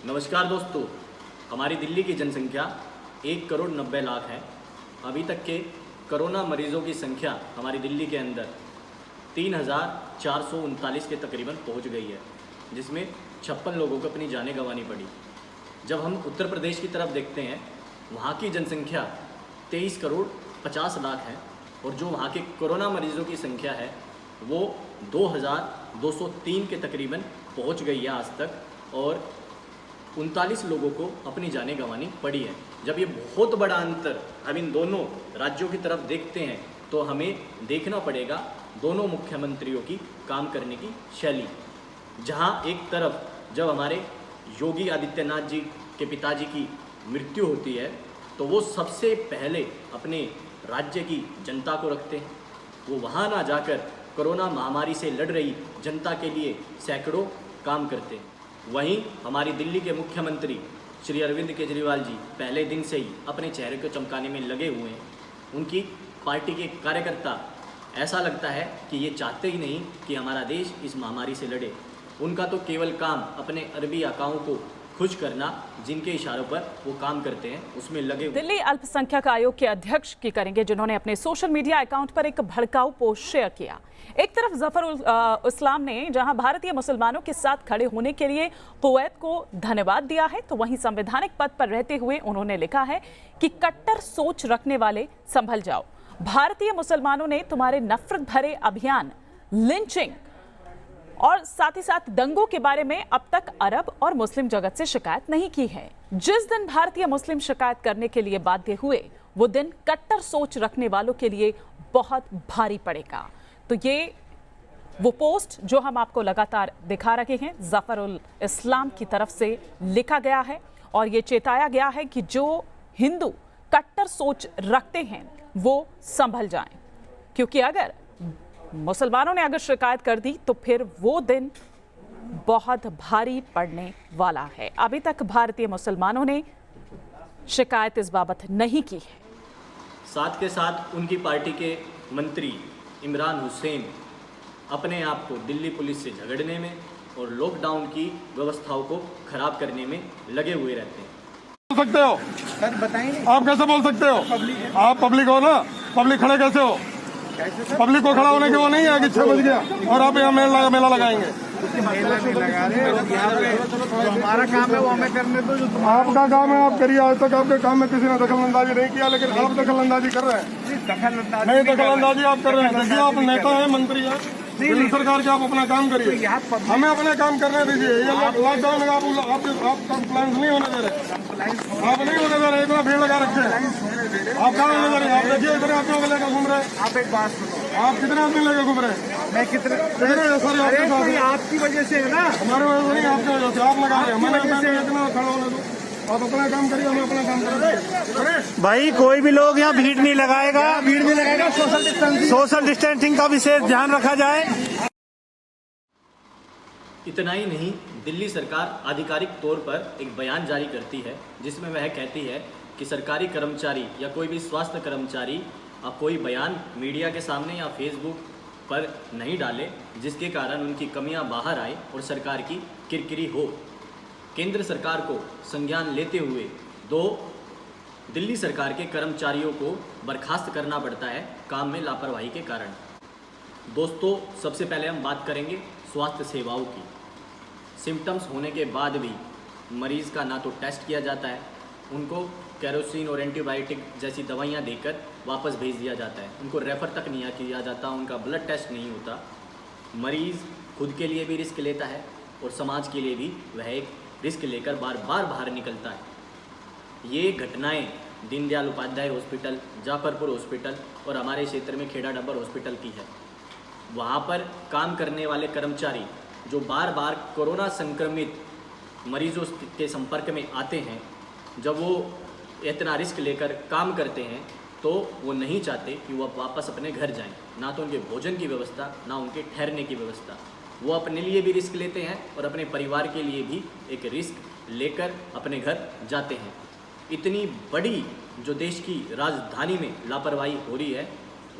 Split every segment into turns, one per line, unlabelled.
नमस्कार दोस्तों, हमारी दिल्ली की जनसंख्या 1,90,00,000 है। अभी तक के कोरोना मरीजों की संख्या हमारी दिल्ली के अंदर 3,439 के तकरीबन पहुंच गई है, जिसमें 56 लोगों को अपनी जानें गंवानी पड़ी। जब हम उत्तर प्रदेश की तरफ देखते हैं, वहाँ की जनसंख्या 23,50,00,000 है और जो वहाँ के कोरोना मरीजों की संख्या है वो 2,203 के तकरीबन पहुँच गई है आज तक, और 39 लोगों को अपनी जानें गंवानी पड़ी है। जब ये बहुत बड़ा अंतर हम इन दोनों राज्यों की तरफ देखते हैं तो हमें देखना पड़ेगा दोनों मुख्यमंत्रियों की काम करने की शैली। जहां एक तरफ जब हमारे योगी आदित्यनाथ जी के पिताजी की मृत्यु होती है तो वो सबसे पहले अपने राज्य की जनता को रखते हैं, वो वहाँ ना जाकर कोरोना महामारी से लड़ रही जनता के लिए सैकड़ों काम करते हैं। वहीं हमारी दिल्ली के मुख्यमंत्री श्री अरविंद केजरीवाल जी पहले दिन से ही अपने चेहरे को चमकाने में लगे हुए हैं। उनकी पार्टी के कार्यकर्ता ऐसा लगता है कि ये चाहते ही नहीं कि हमारा देश इस महामारी से लड़े। उनका तो केवल काम अपने अरबी आकाओं को खुश करना, जिनके इशारों पर वो काम करते हैं, उसमें लगे हुए।
दिल्ली अल्पसंख्यक आयोग के अध्यक्ष की करेंगे, जिन्होंने अपने सोशल मीडिया अकाउंट पर एक भड़काऊ पोस्ट शेयर किया। एक तरफ जफर इस्लाम ने जहां भारतीय मुसलमानों के साथ खड़े होने के लिए कुवैत को धन्यवाद दिया है, तो वहीं संवैधानिक पद पर रहते हुए उन्होंने लिखा है कि कट्टर सोच रखने वाले संभल जाओ। भारतीय मुसलमानों ने तुम्हारे नफरत भरे अभियान, लिंचिंग और साथ ही साथ दंगों के बारे में अब तक अरब और मुस्लिम जगत से शिकायत नहीं की है। जिस दिन भारतीय मुस्लिम शिकायत करने के लिए बाध्य हुए, वो दिन कट्टर सोच रखने वालों के लिए बहुत भारी पड़ेगा। तो ये वो पोस्ट जो हम आपको लगातार दिखा रहे हैं, जफरुल इस्लाम की तरफ से लिखा गया है और ये चेताया गया है कि जो हिंदू कट्टर सोच रखते हैं वो संभल जाएं, क्योंकि अगर मुसलमानों ने अगर शिकायत कर दी तो फिर वो दिन बहुत भारी पड़ने वाला है। अभी तक भारतीय मुसलमानों ने शिकायत इस बाबत नहीं की है।
साथ के साथ उनकी पार्टी के मंत्री इमरान हुसैन अपने आप को दिल्ली पुलिस से झगड़ने में और लॉकडाउन की व्यवस्थाओं को खराब करने में लगे हुए रहते हैं।
बोल सकते हो
सर, बताएंगे
आप? कैसे बोल सकते हो? आप पब्लिक हो ना, पब्लिक खड़े कैसे हो? पब्लिक को खड़ा होने के वो नहीं है कि 6 बज गया और आप यहाँ मेला लगाएंगे।
मेला नहीं लगा रहे, यहाँ पे जो हमारा काम है वो हमें करने दो। जो
आपका काम है आप करिए। आज तक आपके काम में किसी ने दखल अंदाजी नहीं किया, लेकिन आप दखल अंदाजी कर रहे हैं।
दखल अंदाजी
नहीं, दखल अंदाजी आप कर रहे हैं। देखिए, आप नेता हैं, मंत्री हैं, दिल्ली सरकार के, आप अपना काम करिए, हमें अपने काम करने दीजिए। ये लॉकडाउन में आप कंप्लाइंस नहीं होने दे रहे, आप नहीं होने दे रहे, इतना भीड़ लगा रखे हैं। आप कहाँ होने दे रहे हैं? आप देखिए इतने आदमियों को लेकर घूम रहे हैं।
आप एक बात सुनो,
आप कितने आदमी लेकर घूम रहे हैं?
मैं कितने
सर आपके साथ है।
आपकी वजह से है ना,
हमारे वजह से नहीं, आपकी वजह से। आप लगा रहे हैं, हमारे वजह से इतना खड़ा होने दो। आप अपना काम करिए, हम अपना काम करेंगे।
भाई कोई भी लोग यहाँ भीड़ नहीं लगाएगा, भीड़ नहीं लगाएगा। सोशल डिस्टेंसिंग का विशेष ध्यान रखा जाए।
इतना ही नहीं, दिल्ली सरकार आधिकारिक तौर पर एक बयान जारी करती है जिसमें वह कहती है कि सरकारी कर्मचारी या कोई भी स्वास्थ्य कर्मचारी अब कोई बयान मीडिया के सामने या फेसबुक पर नहीं डाले जिसके कारण उनकी कमियां बाहर आए और सरकार की किरकिरी हो। केंद्र सरकार को संज्ञान लेते हुए दिल्ली सरकार के कर्मचारियों को बर्खास्त करना पड़ता है काम में लापरवाही के कारण। दोस्तों, सबसे पहले हम बात करेंगे स्वास्थ्य सेवाओं की। सिम्टम्स होने के बाद भी मरीज़ का ना तो टेस्ट किया जाता है, उनको केरोसिन और एंटीबायोटिक जैसी दवाइयाँ देकर वापस भेज दिया जाता है, उनको रेफ़र तक नहीं किया जाता, उनका ब्लड टेस्ट नहीं होता। मरीज़ खुद के लिए भी रिस्क लेता है और समाज के लिए भी वह एक रिस्क लेकर बार बार बाहर निकलता है। ये घटनाएं दीनदयाल उपाध्याय हॉस्पिटल, जाफरपुर हॉस्पिटल और हमारे क्षेत्र में खेड़ा डब्बर हॉस्पिटल की है। वहाँ पर काम करने वाले कर्मचारी जो बार बार कोरोना संक्रमित मरीजों के संपर्क में आते हैं, जब वो इतना रिस्क लेकर काम करते हैं तो वो नहीं चाहते कि वो वापस अपने घर जाएं। ना तो उनके भोजन की व्यवस्था, ना उनके ठहरने की व्यवस्था। वो अपने लिए भी रिस्क लेते हैं और अपने परिवार के लिए भी एक रिस्क लेकर अपने घर जाते हैं। इतनी बड़ी जो देश की राजधानी में लापरवाही हो रही है,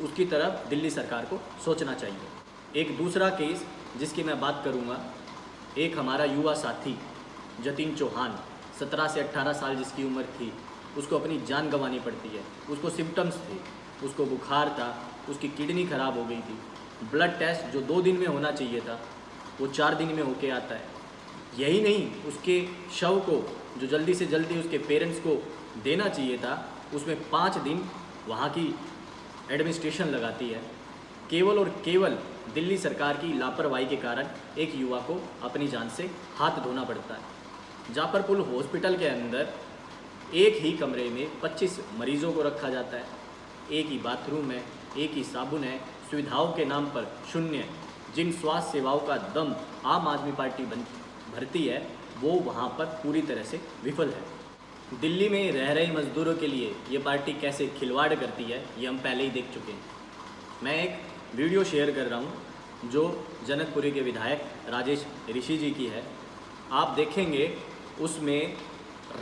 उसकी तरफ दिल्ली सरकार को सोचना चाहिए। एक दूसरा केस जिसकी मैं बात करूंगा, एक हमारा युवा साथी जतिन चौहान 17 से 18 साल जिसकी उम्र थी, उसको अपनी जान गंवानी पड़ती है। उसको सिम्टम्स थे, उसको बुखार था, उसकी किडनी खराब हो गई थी। ब्लड टेस्ट जो 2 दिन में होना चाहिए था वो 4 दिन में होके आता है। यही नहीं, उसके शव को जो जल्दी से जल्दी उसके पेरेंट्स को देना चाहिए था उसमें 5 दिन वहाँ की एडमिनिस्ट्रेशन लगाती है। केवल और केवल दिल्ली सरकार की लापरवाही के कारण एक युवा को अपनी जान से हाथ धोना पड़ता है। जाफरपुर हॉस्पिटल के अंदर एक ही कमरे में 25 मरीजों को रखा जाता है। एक ही बाथरूम है, एक ही साबुन है, सुविधाओं के नाम पर शून्य। जिन स्वास्थ्य सेवाओं का दम आम आदमी पार्टी भरती है वो वहाँ पर पूरी तरह से विफल है। दिल्ली में रह रहे मजदूरों के लिए ये पार्टी कैसे खिलवाड़ करती है ये हम पहले ही देख चुके हैं। मैं एक वीडियो शेयर कर रहा हूँ जो जनकपुरी के विधायक राजेश ऋषि जी की है। आप देखेंगे उसमें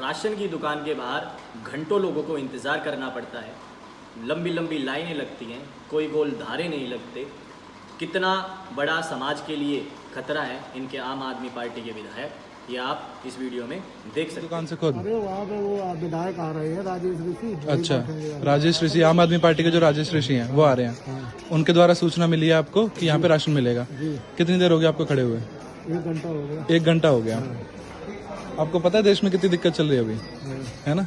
राशन की दुकान के बाहर घंटों लोगों को इंतज़ार करना पड़ता है, लंबी लंबी लाइनें लगती हैं, कोई गोल धारे नहीं लगते। कितना बड़ा समाज के लिए खतरा है इनके आम आदमी पार्टी के विधायक, ये आप इस वीडियो में देख सकते हैं।
दुकान से खुद
अरे वहाँ पे वो विधायक आ रहे हैं राजेश ऋषि।
अच्छा, राजेश ऋषि, आम आदमी पार्टी के जो राजेश ऋषि हैं वो आ रहे हैं। उनके द्वारा सूचना मिली है आपको कि यहाँ पे राशन मिलेगा। कितनी देर हो गई आपको खड़े हुए?
1 घंटा हो गया।
1 घंटा हो गया। आपको पता है देश में कितनी दिक्कत चल रही है अभी, है ना?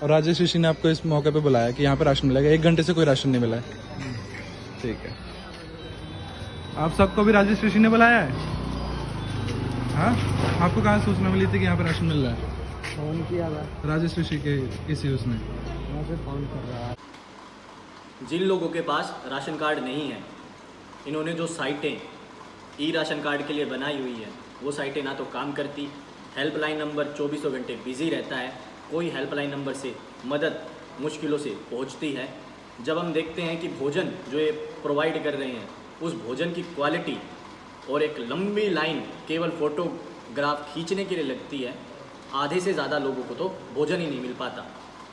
और राजेश ऋषि ने आपको इस मौके पे बुलाया कि यहाँ पे राशन मिलेगा। 1 घंटे से कोई राशन नहीं मिला है। ठीक है, आप सबको भी राजेश ऋषि ने बुलाया है? हाँ, आपको कहाँ सूचना मिली थी कि यहाँ पे राशन मिल रहा है?
फोन किया था
राजेश ऋषि के किसी उसने।
वहाँ से फोन कर रहा है।
जिन लोगों के पास राशन कार्ड नहीं है, इन्होंने जो साइटें ई राशन कार्ड के लिए बनाई हुई है वो साइटें ना तो काम करती, हेल्पलाइन नंबर 24 घंटे बिजी रहता है, कोई हेल्पलाइन नंबर से मदद मुश्किलों से पहुंचती है। जब हम देखते हैं कि भोजन जो ये प्रोवाइड कर रहे हैं उस भोजन की क्वालिटी और एक लंबी लाइन केवल फोटोग्राफ खींचने के लिए लगती है, आधे से ज़्यादा लोगों को तो भोजन ही नहीं मिल पाता।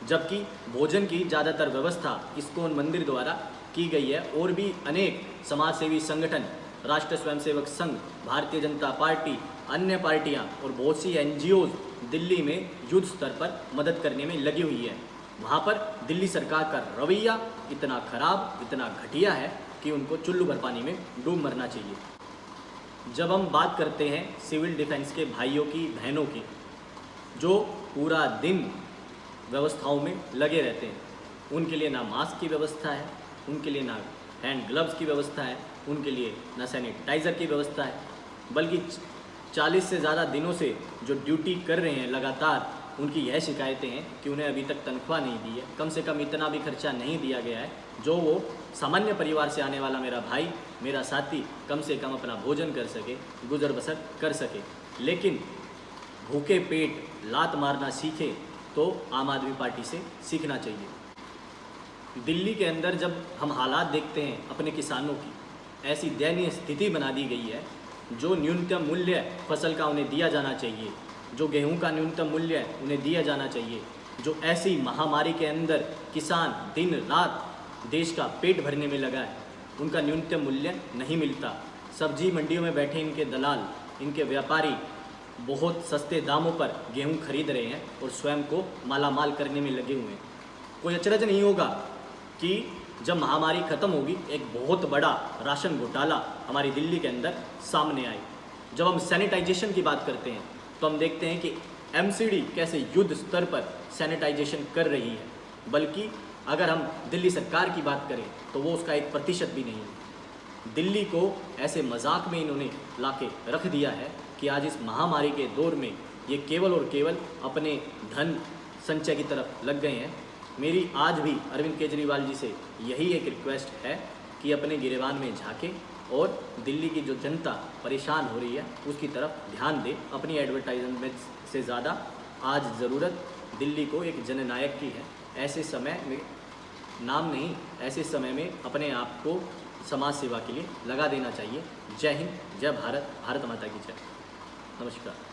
जबकि भोजन की ज़्यादातर व्यवस्था इस्कॉन मंदिर द्वारा की गई है और भी अनेक समाजसेवी संगठन, राष्ट्रीय स्वयंसेवक संघ, भारतीय जनता पार्टी, अन्य पार्टियां और बहुत सी NGOs दिल्ली में युद्ध स्तर पर मदद करने में लगी हुई है। वहाँ पर दिल्ली सरकार का रवैया इतना खराब, इतना घटिया है कि उनको चुल्लू भर पानी में डूब मरना चाहिए। जब हम बात करते हैं सिविल डिफेंस के भाइयों की, बहनों की, जो पूरा दिन व्यवस्थाओं में लगे रहते हैं, उनके लिए ना मास्क की व्यवस्था है, उनके लिए ना हैंड ग्लव्स की व्यवस्था है, उनके लिए ना सैनिटाइज़र की व्यवस्था है, बल्कि 40 से ज़्यादा दिनों से जो ड्यूटी कर रहे हैं लगातार, उनकी यह शिकायतें हैं कि उन्हें अभी तक तनख्वाह नहीं दी है, कम से कम इतना भी खर्चा नहीं दिया गया है जो वो सामान्य परिवार से आने वाला मेरा भाई, मेरा साथी कम से कम अपना भोजन कर सके, गुजर बसर कर सके। लेकिन भूखे पेट लात मारना सीखे तो आम आदमी पार्टी से सीखना चाहिए। दिल्ली के अंदर जब हम हालात देखते हैं अपने किसानों की, ऐसी दयनीय स्थिति बना दी गई है, जो न्यूनतम मूल्य फसल का उन्हें दिया जाना चाहिए, जो गेहूं का न्यूनतम मूल्य उन्हें दिया जाना चाहिए, जो ऐसी महामारी के अंदर किसान दिन रात देश का पेट भरने में लगा है, उनका न्यूनतम मूल्य नहीं मिलता। सब्जी मंडियों में बैठे इनके दलाल, इनके व्यापारी बहुत सस्ते दामों पर गेहूं खरीद रहे हैं और स्वयं को मालामाल करने में लगे हुए हैं। कोई अचरज नहीं होगा कि जब महामारी खत्म होगी एक बहुत बड़ा राशन घोटाला हमारी दिल्ली के अंदर सामने आए। जब हम सैनिटाइजेशन की बात करते हैं तो हम देखते हैं कि MCD कैसे युद्ध स्तर पर सैनिटाइजेशन कर रही है, बल्कि अगर हम दिल्ली सरकार की बात करें तो वो उसका 1% भी नहीं है। दिल्ली को ऐसे मजाक में इन्होंने लाके रख दिया है कि आज इस महामारी के दौर में ये केवल और केवल अपने धन संचय की तरफ लग गए हैं। मेरी आज भी अरविंद केजरीवाल जी से यही एक रिक्वेस्ट है कि अपने गिरेबान में झांके और दिल्ली की जो जनता परेशान हो रही है उसकी तरफ ध्यान दे। अपनी एडवर्टाइजमेंट से ज़्यादा आज ज़रूरत दिल्ली को एक जननायक की है। ऐसे समय में नाम नहीं, ऐसे समय में अपने आप को समाज सेवा के लिए लगा देना चाहिए। जय हिंद, जय भारत, भारत माता की जय। नमस्कार।